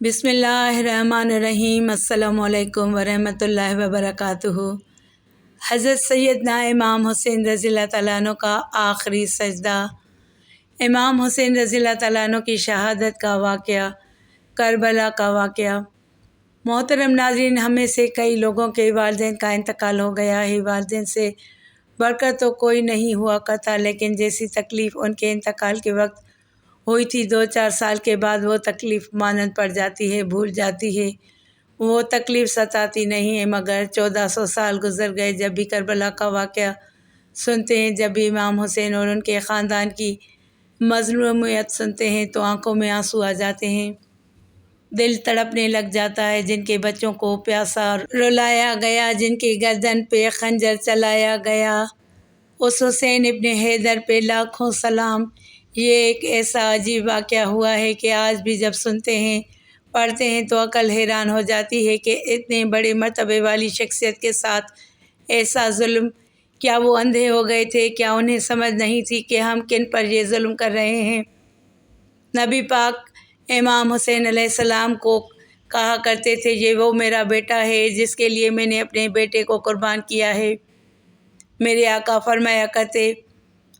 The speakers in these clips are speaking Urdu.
بسم اللہ الرحمن الرحیم۔ السلام علیکم ورحمۃ اللہ وبرکاتہ۔ حضرت سیدنا امام حسین رضی اللہ تعالیٰ عنہ کا آخری سجدہ۔ امام حسین رضی اللہ تعالیٰ عنہ کی شہادت کا واقعہ، کربلا کا واقعہ۔ محترم ناظرین، ہمیں سے کئی لوگوں کے والدین کا انتقال ہو گیا ہے۔ والدین سے بڑھ کر تو کوئی نہیں ہوا کرتا، لیکن جیسی تکلیف ان کے انتقال کے وقت ہوئی تھی 2-4 سال کے بعد وہ تکلیف مانند پڑ جاتی ہے، بھول جاتی ہے، وہ تکلیف ستاتی نہیں ہے۔ مگر 1400 سال گزر گئے، جب بھی کربلا کا واقعہ سنتے ہیں، جب بھی امام حسین اور ان کے خاندان کی مظلومیت سنتے ہیں تو آنکھوں میں آنسو آ جاتے ہیں، دل تڑپنے لگ جاتا ہے۔ جن کے بچوں کو پیاسا رلایا گیا، جن کی گردن پہ خنجر چلایا گیا، اس حسین ابن حیدر پہ لاکھوں سلام۔ یہ ایک ایسا عجیب واقعہ ہوا ہے کہ آج بھی جب سنتے ہیں، پڑھتے ہیں تو عقل حیران ہو جاتی ہے کہ اتنے بڑے مرتبے والی شخصیت کے ساتھ ایسا ظلم۔ کیا وہ اندھے ہو گئے تھے؟ کیا انہیں سمجھ نہیں تھی کہ ہم کن پر یہ ظلم کر رہے ہیں؟ نبی پاک امام حسین علیہ السلام کو کہا کرتے تھے، یہ وہ میرا بیٹا ہے جس کے لیے میں نے اپنے بیٹے کو قربان کیا ہے۔ میرے آقا فرمایا کرتے،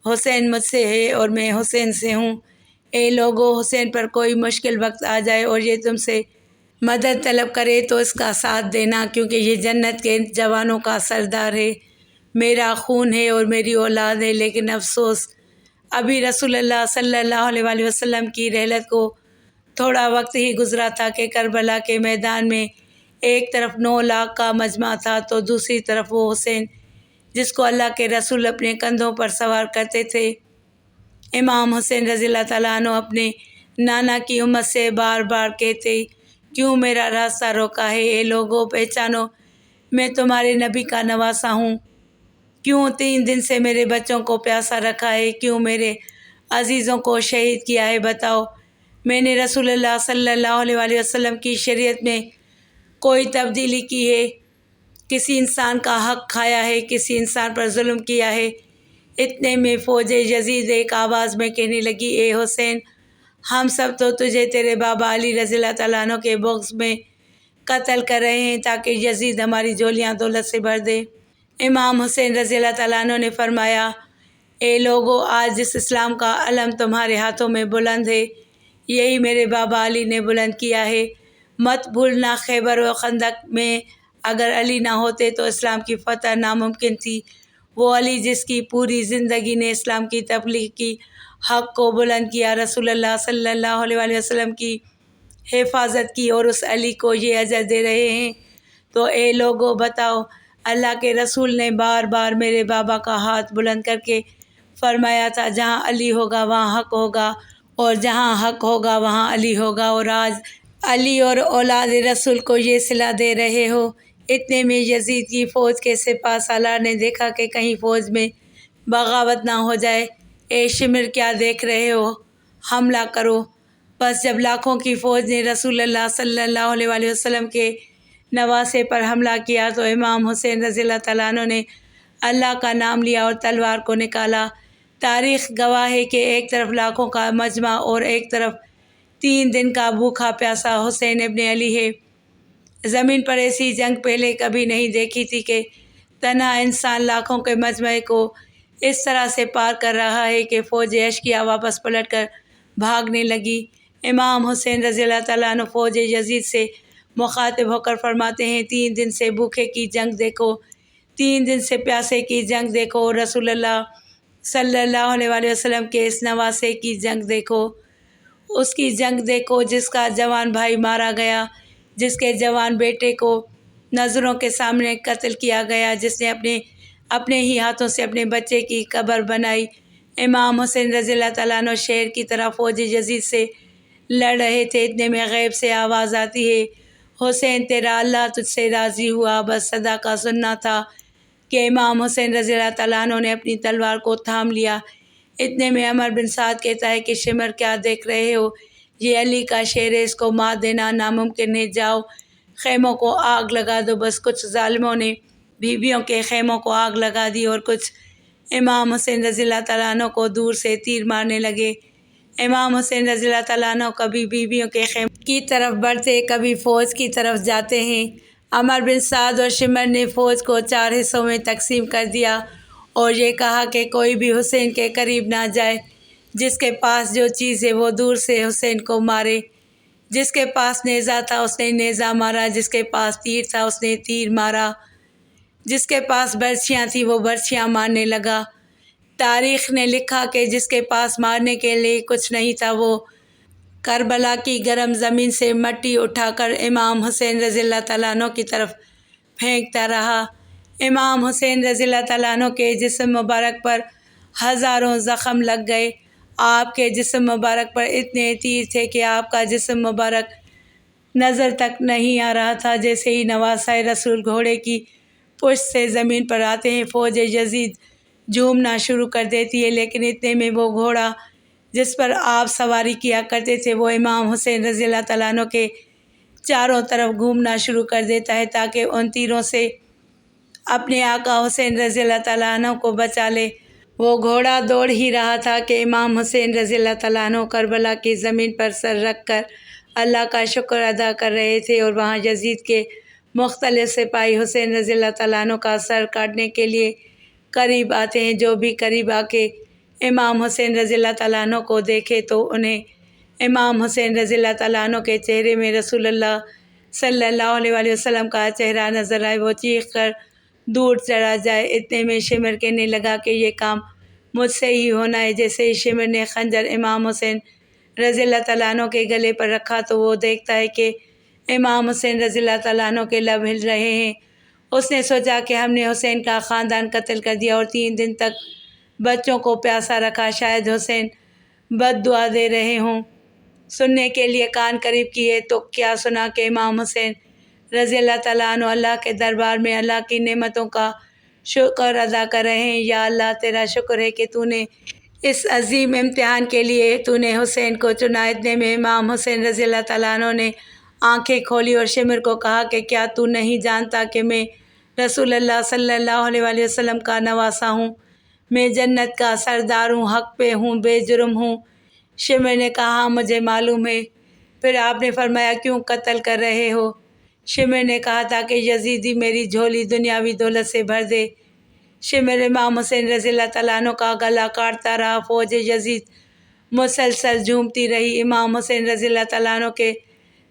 حسین مجھ سے ہے اور میں حسین سے ہوں۔ اے لوگو، حسین پر کوئی مشکل وقت آ جائے اور یہ تم سے مدد طلب کرے تو اس کا ساتھ دینا، کیونکہ یہ جنت کے جوانوں کا سردار ہے، میرا خون ہے اور میری اولاد ہے۔ لیکن افسوس، ابھی رسول اللہ صلی اللہ علیہ وآلہ وسلم کی رحلت کو تھوڑا وقت ہی گزرا تھا کہ کربلا کے میدان میں ایک طرف 9 لاکھ کا مجمع تھا تو دوسری طرف وہ حسین جس کو اللہ کے رسول اپنے کندھوں پر سوار کرتے تھے۔ امام حسین رضی اللہ تعالیٰ عنہ اپنے نانا کی امت سے بار بار کہتے، کیوں میرا راستہ روکا ہے؟ اے لوگو، پہچانو، میں تمہارے نبی کا نواسا ہوں۔ کیوں 3 دن سے میرے بچوں کو پیاسا رکھا ہے؟ کیوں میرے عزیزوں کو شہید کیا ہے؟ بتاؤ، میں نے رسول اللہ صلی اللہ علیہ وآلہ وسلم کی شریعت میں کوئی تبدیلی کی ہے؟ کسی انسان کا حق کھایا ہے؟ کسی انسان پر ظلم کیا ہے؟ اتنے میں فوج یزید ایک آواز میں کہنے لگی، اے حسین، ہم سب تو تجھے تیرے بابا علی رضی اللہ تعالیٰ عنہ کے بغض میں قتل کر رہے ہیں تاکہ یزید ہماری جھولیاں دولت سے بھر دے۔ امام حسین رضی اللہ تعالیٰ عنہ نے فرمایا، اے لوگو، آج جس اسلام کا علم تمہارے ہاتھوں میں بلند ہے، یہی میرے بابا علی نے بلند کیا ہے۔ مت بھولنا، خیبر و خندق میں اگر علی نہ ہوتے تو اسلام کی فتح ناممکن تھی۔ وہ علی جس کی پوری زندگی نے اسلام کی تبلیغ کی، حق کو بلند کیا، رسول اللہ صلی اللہ علیہ وآلہ وسلم کی حفاظت کی، اور اس علی کو یہ اجر دے رہے ہیں۔ تو اے لوگو، بتاؤ، اللہ کے رسول نے بار بار میرے بابا کا ہاتھ بلند کر کے فرمایا تھا، جہاں علی ہوگا وہاں حق ہوگا، اور جہاں حق ہوگا وہاں علی ہوگا، اور آج علی اور اولاد رسول کو یہ صلہ دے رہے ہو۔ اتنے میں یزید کی فوج کے سپہ سالار نے دیکھا کہ کہیں فوج میں بغاوت نہ ہو جائے۔ اے شمر، کیا دیکھ رہے ہو؟ حملہ کرو۔ بس جب لاکھوں کی فوج نے رسول اللہ صلی اللہ علیہ وآلہ وسلم کے نواسے پر حملہ کیا تو امام حسین رضی اللہ تعالیٰ عنہ نے اللہ کا نام لیا اور تلوار کو نکالا۔ تاریخ گواہ ہے کہ ایک طرف لاکھوں کا مجمع اور ایک طرف 3 دن کا بھوکھا پیاسا حسین ابن علی ہے۔ زمین پر ایسی جنگ پہلے کبھی نہیں دیکھی تھی کہ تنہا انسان لاکھوں کے مجمع کو اس طرح سے پار کر رہا ہے کہ فوج اشقیاء واپس پلٹ کر بھاگنے لگی۔ امام حسین رضی اللہ تعالیٰ عنہ فوج یزید سے مخاطب ہو کر فرماتے ہیں، 3 دن سے بھوکے کی جنگ دیکھو، 3 دن سے پیاسے کی جنگ دیکھو، اور رسول اللہ صلی اللہ علیہ وآلہ وسلم کے اس نواسے کی جنگ دیکھو، اس کی جنگ دیکھو جس کا جوان بھائی مارا گیا، جس کے جوان بیٹے کو نظروں کے سامنے قتل کیا گیا، جس نے اپنے ہی ہاتھوں سے اپنے بچے کی قبر بنائی۔ امام حسین رضی اللہ تعالیٰ عنہ شیر کی طرح فوج یزید سے لڑ رہے تھے۔ اتنے میں غیب سے آواز آتی ہے، حسین، تیرا اللہ تجھ سے راضی ہوا۔ بس صدا کا سننا تھا کہ امام حسین رضی اللہ تعالیٰ عنہ نے اپنی تلوار کو تھام لیا۔ اتنے میں عمر بن سعد کہتا ہے کہ شمر، کیا دیکھ رہے ہو؟ یہ علی کا شیر ہے، اس کو مات دینا ناممکن ہے۔ جاؤ، خیموں کو آگ لگا دو۔ بس کچھ ظالموں نے بیویوں کے خیموں کو آگ لگا دی اور کچھ امام حسین رضی اللہ تعالیٰ عنہ کو دور سے تیر مارنے لگے۔ امام حسین رضی اللہ تعالیٰ عنہ کبھی بیویوں کے خیمے کی طرف بڑھتے، کبھی فوج کی طرف جاتے ہیں۔ عمر بن سعد اور شمر نے فوج کو 4 حصوں میں تقسیم کر دیا اور یہ کہا کہ کوئی بھی حسین کے قریب نہ جائے، جس کے پاس جو چیز ہے وہ دور سے حسین کو مارے۔ جس کے پاس نیزہ تھا اس نے نیزہ مارا، جس کے پاس تیر تھا اس نے تیر مارا، جس کے پاس برچھیاں تھیں وہ برچھیاں مارنے لگا۔ تاریخ نے لکھا کہ جس کے پاس مارنے کے لیے کچھ نہیں تھا وہ کربلا کی گرم زمین سے مٹی اٹھا کر امام حسین رضی اللہ تعالیٰ عنہ کی طرف پھینکتا رہا۔ امام حسین رضی اللہ تعالیٰ عنہ کے جسم مبارک پر ہزاروں زخم لگ گئے۔ آپ کے جسم مبارک پر اتنے تیر تھے کہ آپ کا جسم مبارک نظر تک نہیں آ رہا تھا۔ جیسے ہی نواسۂ رسول گھوڑے کی پشت سے زمین پر آتے ہیں، فوج یزید جھومنا شروع کر دیتی ہے، لیکن اتنے میں وہ گھوڑا جس پر آپ سواری کیا کرتے تھے وہ امام حسین رضی اللہ تعالیٰ عنہ کے چاروں طرف گھومنا شروع کر دیتا ہے تاکہ ان تیروں سے اپنے آقا حسین رضی اللہ تعالیٰ عنہ کو بچا لے۔ وہ گھوڑا دوڑ ہی رہا تھا کہ امام حسین رضی اللہ تعالیٰ عنہ کربلا کی زمین پر سر رکھ کر اللہ کا شکر ادا کر رہے تھے، اور وہاں یزید کے مختلف سپاہی حسین رضی اللہ تعالیٰ عنہ کا سر کاٹنے کے لیے قریب آتے ہیں۔ جو بھی قریب آ کے امام حسین رضی اللہ تعالیٰ عنہ کو دیکھے تو انہیں امام حسین رضی اللہ تعالیٰ عنہ کے چہرے میں رسول اللہ صلی اللہ علیہ وآلہ وسلم کا چہرہ نظر آئے، وہ چیخ کر دور چلا جائے۔ اتنے میں شمر کہنے لگا کہ یہ کام مجھ سے ہی ہونا ہے۔ جیسے ہی شمر نے خنجر امام حسین رضی اللہ تعالیٰ عنہ کے گلے پر رکھا تو وہ دیکھتا ہے کہ امام حسین رضی اللہ تعالیٰ عنہ کے لب ہل رہے ہیں۔ اس نے سوچا کہ ہم نے حسین کا خاندان قتل کر دیا اور 3 دن تک بچوں کو پیاسا رکھا، شاید حسین بد دعا دے رہے ہوں۔ سننے کے لیے کان قریب کیے تو کیا سنا کہ امام حسین رضی اللہ تعالیٰ عنہ اللہ کے دربار میں اللہ کی نعمتوں کا شکر ادا کر رہے ہیں۔ یا اللہ، تیرا شکر ہے کہ تو نے اس عظیم امتحان کے لیے تو نے حسین کو چنا۔ اتنے میں امام حسین رضی اللہ تعالیٰ عنہ نے آنکھیں کھولی اور شمر کو کہا کہ کیا تو نہیں جانتا کہ میں رسول اللہ صلی اللہ علیہ وآلہ وسلم کا نواسہ ہوں، میں جنت کا سردار ہوں، حق پہ ہوں، بے جرم ہوں۔ شمر نے کہا ہاں مجھے معلوم ہے۔ پھر آپ نے فرمایا کیوں قتل کر رہے ہو؟ شمر نے کہا تاکہ یزیدی میری جھولی دنیاوی دولت سے بھر دے۔ شمر امام حسین رضی اللہ تعالیٰ عنہ کا گلا کاٹتا رہا۔ فوج یزید مسلسل جھومتی رہی۔ امام حسین رضی اللہ تعالیٰ عنہ کے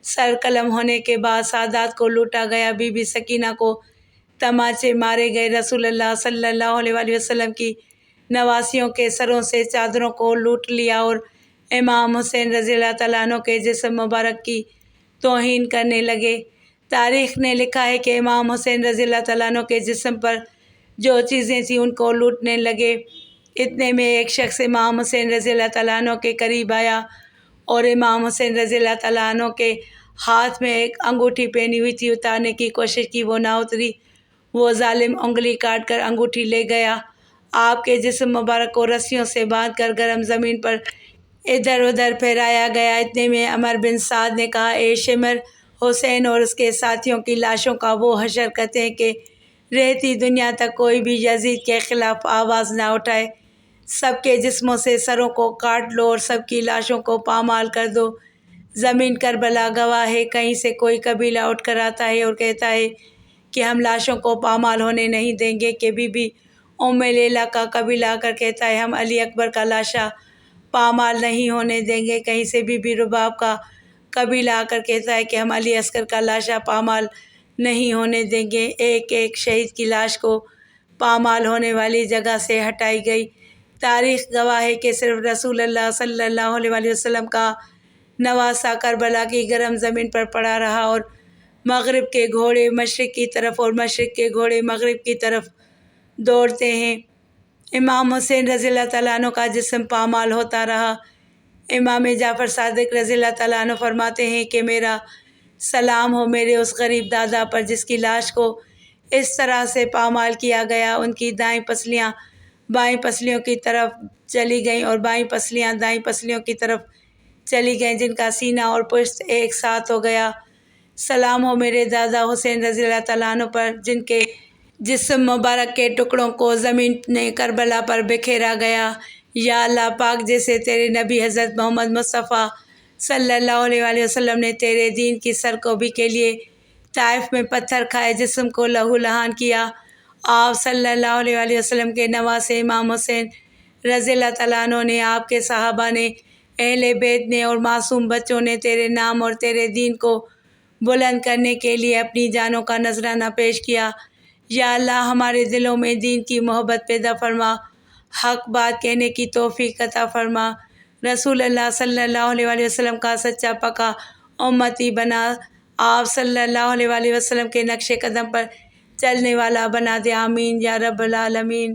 سر قلم ہونے کے بعد سادات کو لوٹا گیا، بی بی سکینہ کو تماچے مارے گئے، رسول اللہ صلی اللہ علیہ وآلہ وسلم کی نواسیوں کے سروں سے چادروں کو لوٹ لیا اور امام حسین رضی اللہ تعالیٰ عنہ کے جسم مبارک کی توہین کرنے لگے۔ تاریخ نے لکھا ہے کہ امام حسین رضی اللہ تعالیٰ عنہ کے جسم پر جو چیزیں تھیں ان کو لوٹنے لگے۔ اتنے میں ایک شخص امام حسین رضی اللہ تعالیٰ عنہ کے قریب آیا اور امام حسین رضی اللہ تعالیٰ عنہ کے ہاتھ میں ایک انگوٹھی پہنی ہوئی تھی، اتارنے کی کوشش کی، وہ نہ اتری۔ وہ ظالم انگلی کاٹ کر انگوٹھی لے گیا۔ آپ کے جسم مبارک کو رسیوں سے باندھ کر گرم زمین پر ادھر ادھر پھیرایا گیا۔ اتنے میں عمر بن سعد نے کہا اے شمر، حسین اور اس کے ساتھیوں کی لاشوں کا وہ حشر کرتے ہیں کہ رہتی دنیا تک کوئی بھی یزید کے خلاف آواز نہ اٹھائے۔ سب کے جسموں سے سروں کو کاٹ لو اور سب کی لاشوں کو پامال کر دو۔ زمین کربلا گواہ ہے، کہیں سے کوئی قبیلہ اٹھ کر آتا ہے اور کہتا ہے کہ ہم لاشوں کو پامال ہونے نہیں دیں گے، کہ بی بی ام لیلہ کا قبیلہ آ کر کہتا ہے ہم علی اکبر کا لاشا پامال نہیں ہونے دیں گے، کہیں سے بی بی رباب کا قبیلہ آ کر کہتا ہے کہ ہم علی اصغر کا لاشا پامال نہیں ہونے دیں گے۔ ایک ایک شہید کی لاش کو پامال ہونے والی جگہ سے ہٹائی گئی۔ تاریخ گواہ ہے کہ صرف رسول اللہ صلی اللہ علیہ وآلہ وسلم کا نواسہ کربلا کی گرم زمین پر پڑا رہا، اور مغرب کے گھوڑے مشرق کی طرف اور مشرق کے گھوڑے مغرب کی طرف دوڑتے ہیں۔ امام حسین رضی اللہ تعالیٰ عنہ کا جسم پامال ہوتا رہا۔ امام جعفر صادق رضی اللہ تعالیٰ عنہ فرماتے ہیں کہ میرا سلام ہو میرے اس غریب دادا پر جس کی لاش کو اس طرح سے پامال کیا گیا۔ ان کی دائیں پسلیاں بائیں پسلیوں کی طرف چلی گئیں اور بائیں پسلیاں دائیں پسلیوں کی طرف چلی گئیں، جن کا سینہ اور پشت ایک ساتھ ہو گیا۔ سلام ہو میرے دادا حسین رضی اللہ تعالیٰ عنہ پر جن کے جسم مبارک کے ٹکڑوں کو زمین نے کربلا پر بکھیرا گیا۔ یا اللہ پاک جیسے تیرے نبی حضرت محمد مصطفیٰ صلی اللہ علیہ وآلہ وسلم نے تیرے دین کی سرکوبی کے لیے طائف میں پتھر کھائے جسم کو لہو لہان کیا، آپ صلی اللہ علیہ وآلہ وسلم کے نواسے امام حسین رضی اللہ تعالیٰ عنہ نے، آپ کے صحابہ نے، اہل بیت نے اور معصوم بچوں نے تیرے نام اور تیرے دین کو بلند کرنے کے لیے اپنی جانوں کا نذرانہ پیش کیا۔ یا اللہ ہمارے دلوں میں دین کی محبت پیدا فرما، حق بات کہنے کی توفیق عطا فرما، رسول اللہ صلی اللہ علیہ وآلہ وسلم کا سچا پکا امتی بنا، آپ صلی اللہ علیہ وآلہ وسلم کے نقش قدم پر چلنے والا بنا دے، آمین یا رب العالمین۔